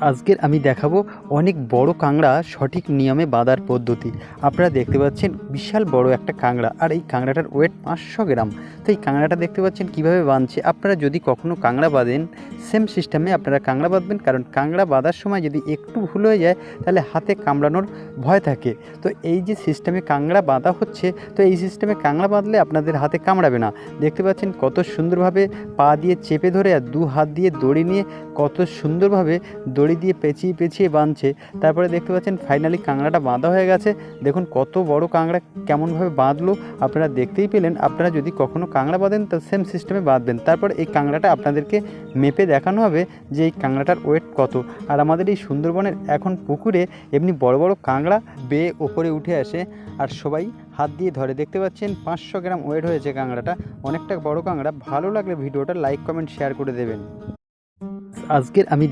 আজকের আমি দেখাবো অনেক বড় কাঁকড়া সঠিক নিয়মে বাঁধার পদ্ধতি। আপনারা দেখতে পাচ্ছেন বিশাল বড় একটা কাঁকড়া, আর এই কাঁকড়াটার ওয়েট 500 গ্রাম। তো এই কাঁকড়াটা দেখতে পাচ্ছেন কীভাবে বাঁধছে। আপনারা যদি কখনও কাঁকড়া বাঁধেন, সেম সিস্টেমে আপনারা কাঁকড়া বাঁধবেন, কারণ কাঁকড়া বাঁধার সময় যদি একটু ভুল হয়ে যায় তাহলে হাতে কামড়ানোর ভয় থাকে। তো এই যে সিস্টেমে কাঁকড়া বাঁধা হচ্ছে, তো এই সিস্টেমে কাঁকড়া বাঁধলে আপনাদের হাতে কামড়াবে না। দেখতে পাচ্ছেন কত সুন্দরভাবে পা দিয়ে চেপে ধরে আর দু হাত দিয়ে দড়ি নিয়ে কত সুন্দরভাবে দড়ি দিয়ে পেঁচিয়ে পেঁচিয়ে বাঁধছে। তারপরে দেখতে পাচ্ছেন ফাইনালি কাঁকড়াটা বাঁধা হয়ে গেছে। দেখুন কত বড় কাঁকড়া কেমনভাবে বাঁধলো, আপনারা দেখতেই পেলেন। আপনারা যদি কখনও কাঁকড়া বাঁধেন তো সেম সিস্টেমে বাঁধবেন। তারপর এই কাঁকড়াটা আপনাদেরকে মেপে দেখানো হবে যে এই কাঁকড়াটার ওয়েট কত। আর আমাদের এই সুন্দরবনের এখন পুকুরে এমনি বড় বড় কাঁকড়া বেয়ে ওপরে উঠে আসে আর সবাই হাত দিয়ে ধরে। দেখতে পাচ্ছেন 500 গ্রাম ওয়েট হয়েছে কাঁকড়াটা, অনেকটা বড় কাঁকড়া। ভালো লাগলে ভিডিওটা লাইক কমেন্ট শেয়ার করে দেবেন। আজকের আমি